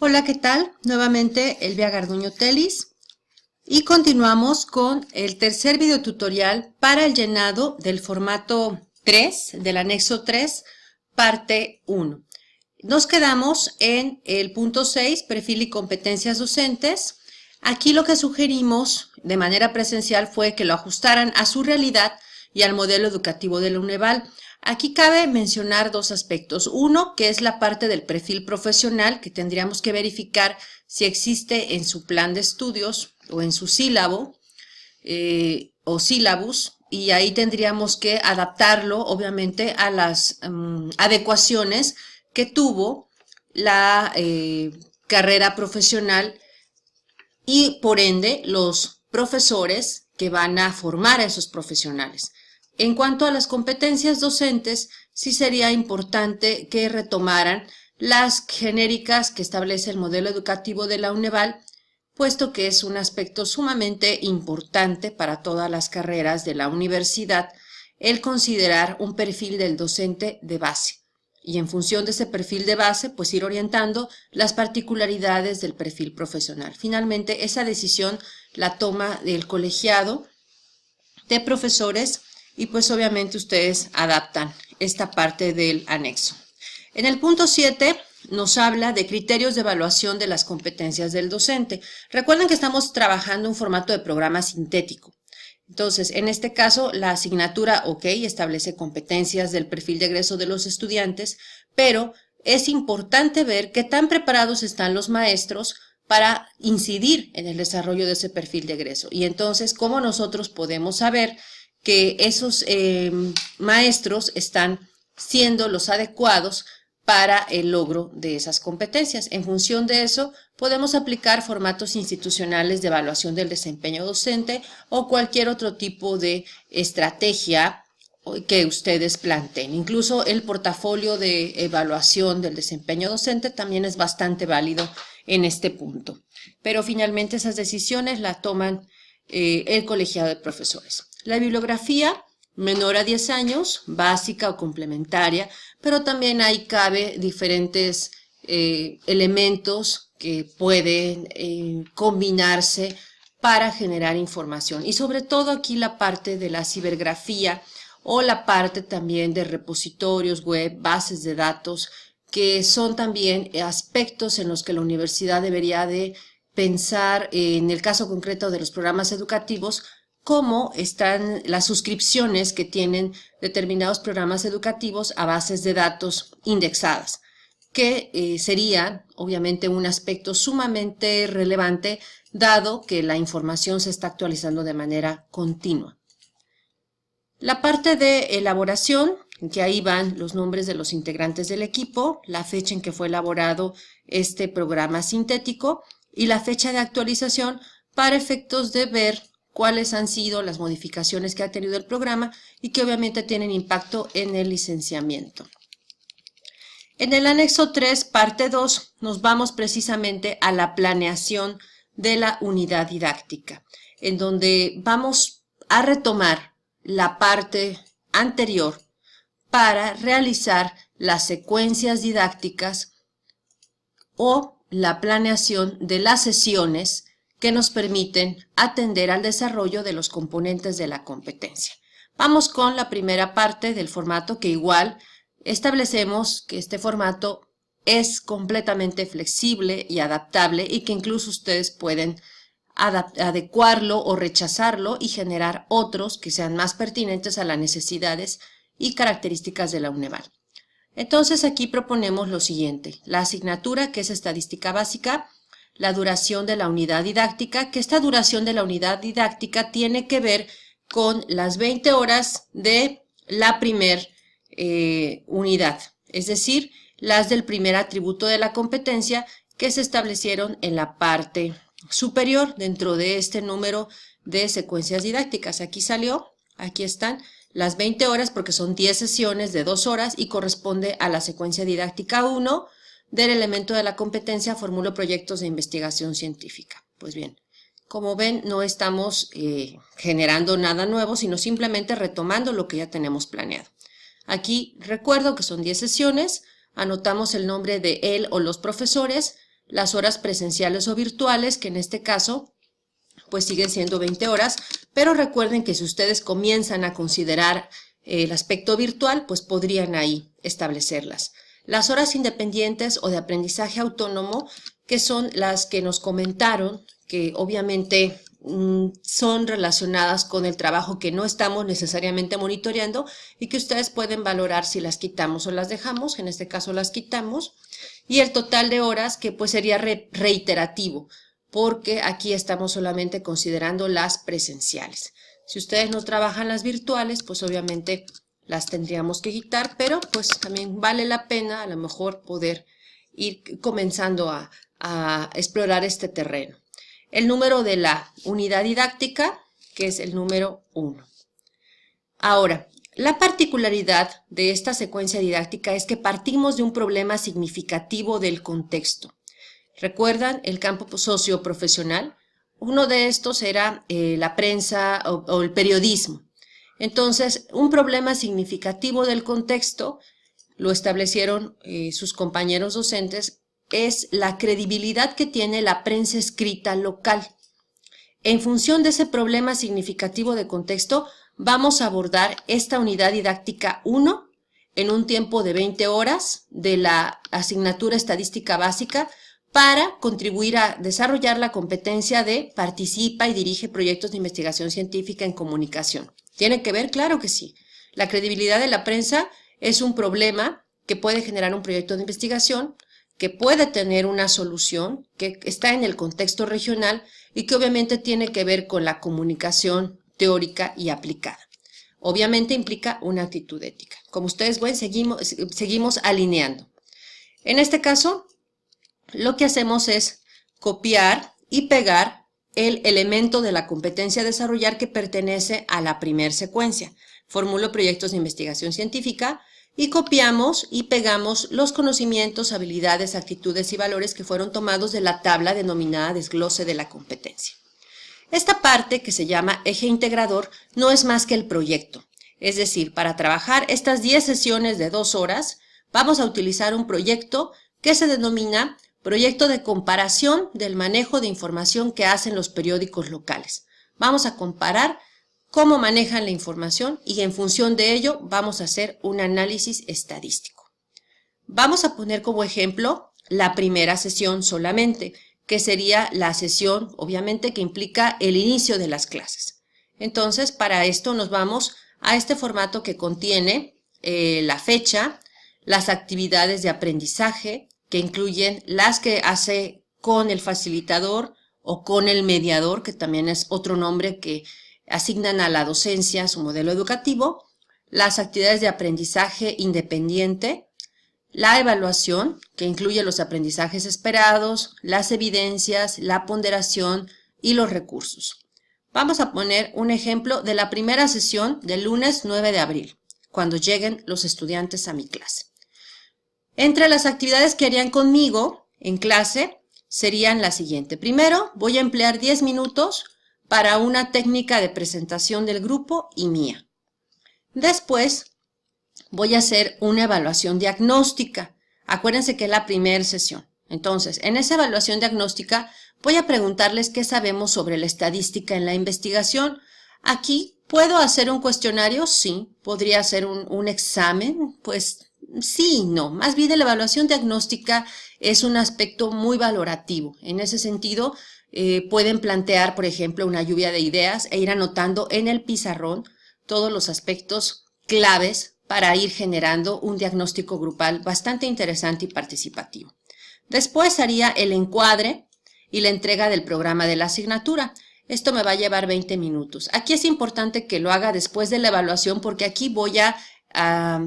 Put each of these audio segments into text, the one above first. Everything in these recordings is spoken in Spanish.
Hola, ¿qué tal? Nuevamente Elvia Garduño Telis y continuamos con el tercer videotutorial para el llenado del formato 3, del anexo 3, parte 1. Nos quedamos en el punto 6, perfil y competencias docentes. Aquí lo que sugerimos de manera presencial fue que lo ajustaran a su realidad y al modelo educativo de la UNEVAL. Aquí cabe mencionar dos aspectos. Uno, que es la parte del perfil profesional, que tendríamos que verificar si existe en su plan de estudios o en su sílabo o sílabus, y ahí tendríamos que adaptarlo, obviamente, a las adecuaciones que tuvo la carrera profesional y, por ende, los profesores que van a formar a esos profesionales. En cuanto a las competencias docentes, sí sería importante que retomaran las genéricas que establece el modelo educativo de la UNEVAL, puesto que es un aspecto sumamente importante para todas las carreras de la universidad el considerar un perfil del docente de base. Y en función de ese perfil de base, pues ir orientando las particularidades del perfil profesional. Finalmente, esa decisión la toma el colegiado de profesores y pues obviamente ustedes adaptan esta parte del anexo. En el punto 7 nos habla de criterios de evaluación de las competencias del docente. Recuerden que estamos trabajando un formato de programa sintético. Entonces, en este caso, la asignatura establece competencias del perfil de egreso de los estudiantes, pero es importante ver qué tan preparados están los maestros para incidir en el desarrollo de ese perfil de egreso. Y entonces, ¿cómo nosotros podemos saber que esos maestros están siendo los adecuados para el logro de esas competencias? En función de eso, podemos aplicar formatos institucionales de evaluación del desempeño docente o cualquier otro tipo de estrategia que ustedes planteen. Incluso el portafolio de evaluación del desempeño docente también es bastante válido en este punto. Pero finalmente esas decisiones las toman el colegiado de profesores. La bibliografía menor a 10 años, básica o complementaria, pero también ahí cabe diferentes elementos que pueden combinarse para generar información. Y sobre todo aquí la parte de la cibergrafía o la parte también de repositorios web, bases de datos, que son también aspectos en los que la universidad debería de pensar, en el caso concreto de los programas educativos, cómo están las suscripciones que tienen determinados programas educativos a bases de datos indexadas, que sería obviamente un aspecto sumamente relevante dado que la información se está actualizando de manera continua. La parte de elaboración, que ahí van los nombres de los integrantes del equipo, la fecha en que fue elaborado este programa sintético y la fecha de actualización para efectos de ver cuáles han sido las modificaciones que ha tenido el programa y que obviamente tienen impacto en el licenciamiento. En el anexo 3, parte 2, nos vamos precisamente a la planeación de la unidad didáctica, en donde vamos a retomar la parte anterior para realizar las secuencias didácticas o la planeación de las sesiones que nos permiten atender al desarrollo de los componentes de la competencia. Vamos con la primera parte del formato, que igual establecemos que este formato es completamente flexible y adaptable y que incluso ustedes pueden adecuarlo o rechazarlo y generar otros que sean más pertinentes a las necesidades y características de la UNEVAL. Entonces aquí proponemos lo siguiente: la asignatura, que es estadística básica, la duración de la unidad didáctica, que esta duración de la unidad didáctica tiene que ver con las 20 horas de la primer unidad, es decir, las del primer atributo de la competencia que se establecieron en la parte superior dentro de este número de secuencias didácticas. Aquí salió, aquí están las 20 horas porque son 10 sesiones de 2 horas y corresponde a la secuencia didáctica 1 del elemento de la competencia formulo proyectos de investigación científica. Pues bien, como ven, no estamos generando nada nuevo, sino simplemente retomando lo que ya tenemos planeado. Aquí recuerdo que son 10 sesiones, anotamos el nombre de él o los profesores, las horas presenciales o virtuales, que en este caso pues siguen siendo 20 horas, pero recuerden que si ustedes comienzan a considerar el aspecto virtual, pues podrían ahí establecerlas. Las horas independientes o de aprendizaje autónomo, que son las que nos comentaron, que obviamente son relacionadas con el trabajo que no estamos necesariamente monitoreando y que ustedes pueden valorar si las quitamos o las dejamos, en este caso las quitamos, y el total de horas que pues sería reiterativo, porque aquí estamos solamente considerando las presenciales. Si ustedes no trabajan las virtuales, pues obviamente las tendríamos que quitar, pero pues también vale la pena a lo mejor poder ir comenzando a explorar este terreno. El número de la unidad didáctica, que es el número 1. Ahora, la particularidad de esta secuencia didáctica es que partimos de un problema significativo del contexto. ¿Recuerdan el campo socioprofesional? Uno de estos era la prensa o el periodismo. Entonces, un problema significativo del contexto, lo establecieron sus compañeros docentes, es la credibilidad que tiene la prensa escrita local. En función de ese problema significativo de contexto, vamos a abordar esta unidad didáctica 1 en un tiempo de 20 horas de la asignatura estadística básica para contribuir a desarrollar la competencia de participa y dirige proyectos de investigación científica en comunicación. ¿Tiene que ver? Claro que sí. La credibilidad de la prensa es un problema que puede generar un proyecto de investigación, que puede tener una solución, que está en el contexto regional y que obviamente tiene que ver con la comunicación teórica y aplicada. Obviamente implica una actitud ética. Como ustedes ven, seguimos alineando. En este caso, lo que hacemos es copiar y pegar el elemento de la competencia a desarrollar que pertenece a la primera secuencia. Formulo proyectos de investigación científica y copiamos y pegamos los conocimientos, habilidades, actitudes y valores que fueron tomados de la tabla denominada desglose de la competencia. Esta parte, que se llama eje integrador, no es más que el proyecto. Es decir, para trabajar estas 10 sesiones de 2 horas, vamos a utilizar un proyecto que se denomina proyecto de comparación del manejo de información que hacen los periódicos locales. Vamos a comparar cómo manejan la información y en función de ello vamos a hacer un análisis estadístico. Vamos a poner como ejemplo la primera sesión solamente, que sería la sesión, obviamente, que implica el inicio de las clases. Entonces, para esto nos vamos a este formato que contiene la fecha, las actividades de aprendizaje, que incluyen las que hace con el facilitador o con el mediador, que también es otro nombre que asignan a la docencia su modelo educativo, las actividades de aprendizaje independiente, la evaluación, que incluye los aprendizajes esperados, las evidencias, la ponderación y los recursos. Vamos a poner un ejemplo de la primera sesión del lunes 9 de abril, cuando lleguen los estudiantes a mi clase. Entre las actividades que harían conmigo en clase serían las siguientes. Primero, voy a emplear 10 minutos para una técnica de presentación del grupo y mía. Después, voy a hacer una evaluación diagnóstica. Acuérdense que es la primera sesión. Entonces, en esa evaluación diagnóstica voy a preguntarles qué sabemos sobre la estadística en la investigación. Aquí, ¿puedo hacer un cuestionario? Sí. ¿Podría hacer un examen? Pues sí, no. Más bien la evaluación diagnóstica es un aspecto muy valorativo. En ese sentido, pueden plantear, por ejemplo, una lluvia de ideas e ir anotando en el pizarrón todos los aspectos claves para ir generando un diagnóstico grupal bastante interesante y participativo. Después haría el encuadre y la entrega del programa de la asignatura. Esto me va a llevar 20 minutos. Aquí es importante que lo haga después de la evaluación porque aquí voy a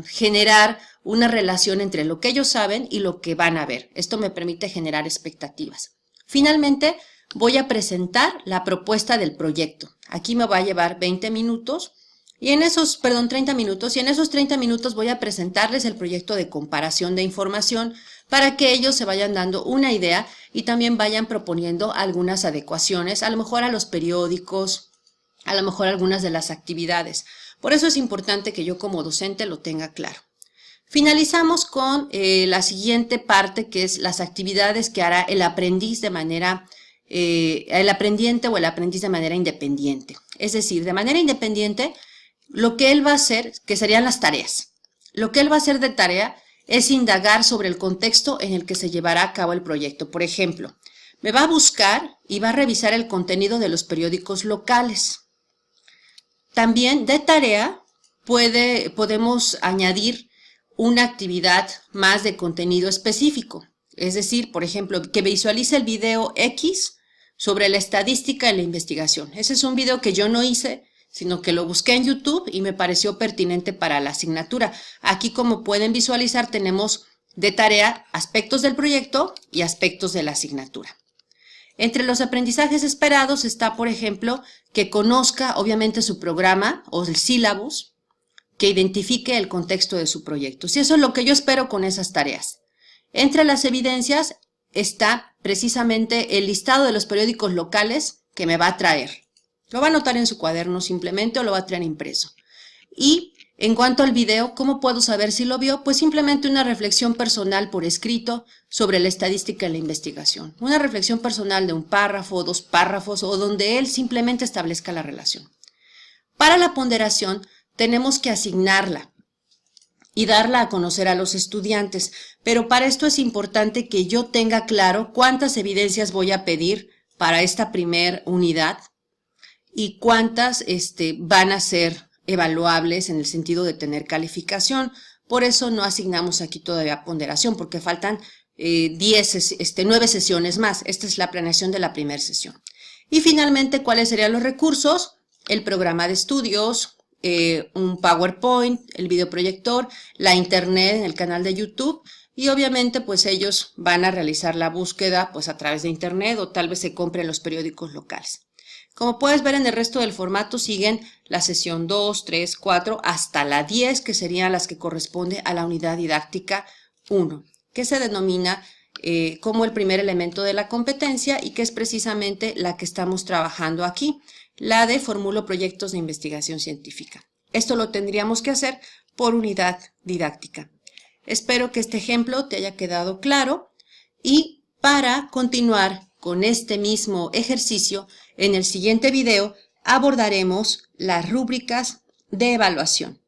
generar una relación entre lo que ellos saben y lo que van a ver. Esto me permite generar expectativas. Finalmente, voy a presentar la propuesta del proyecto. Aquí me va a llevar 20 minutos y en esos, 30 minutos, y en esos 30 minutos voy a presentarles el proyecto de comparación de información para que ellos se vayan dando una idea y también vayan proponiendo algunas adecuaciones, a lo mejor a los periódicos, a lo mejor algunas de las actividades. Por eso es importante que yo como docente lo tenga claro. Finalizamos con la siguiente parte, que es las actividades que hará el aprendiz de manera, el aprendiente o el aprendiz de manera independiente. Es decir, de manera independiente, lo que él va a hacer, que serían las tareas. Lo que él va a hacer de tarea es indagar sobre el contexto en el que se llevará a cabo el proyecto. Por ejemplo, me va a buscar y va a revisar el contenido de los periódicos locales. También de tarea podemos añadir una actividad más de contenido específico. Es decir, por ejemplo, que visualice el video X sobre la estadística y la investigación. Ese es un video que yo no hice, sino que lo busqué en YouTube y me pareció pertinente para la asignatura. Aquí, como pueden visualizar, tenemos de tarea aspectos del proyecto y aspectos de la asignatura. Entre los aprendizajes esperados está, por ejemplo, que conozca obviamente su programa o el sílabus, que identifique el contexto de su proyecto. Si eso es lo que yo espero con esas tareas. Entre las evidencias está precisamente el listado de los periódicos locales que me va a traer. Lo va a anotar en su cuaderno simplemente o lo va a traer impreso. Y en cuanto al video, ¿cómo puedo saber si lo vio? Pues simplemente una reflexión personal por escrito sobre la estadística y la investigación. Una reflexión personal de un párrafo, 2 párrafos o donde él simplemente establezca la relación. Para la ponderación tenemos que asignarla y darla a conocer a los estudiantes, pero para esto es importante que yo tenga claro cuántas evidencias voy a pedir para esta primer unidad y cuántas van a ser evaluables en el sentido de tener calificación. Por eso no asignamos aquí todavía ponderación, porque faltan 9 sesiones más. Esta es la planeación de la primera sesión. Y finalmente, ¿cuáles serían los recursos? El programa de estudios, un PowerPoint, el videoproyector, la internet en el canal de YouTube y obviamente pues ellos van a realizar la búsqueda pues a través de internet o tal vez se compren los periódicos locales. Como puedes ver en el resto del formato siguen la sesión 2, 3, 4 hasta la 10 que serían las que corresponde a la unidad didáctica 1 que se denomina como el primer elemento de la competencia y que es precisamente la que estamos trabajando aquí, la de formulo proyectos de investigación científica. Esto lo tendríamos que hacer por unidad didáctica. Espero que este ejemplo te haya quedado claro y para continuar con este mismo ejercicio, en el siguiente video abordaremos las rúbricas de evaluación.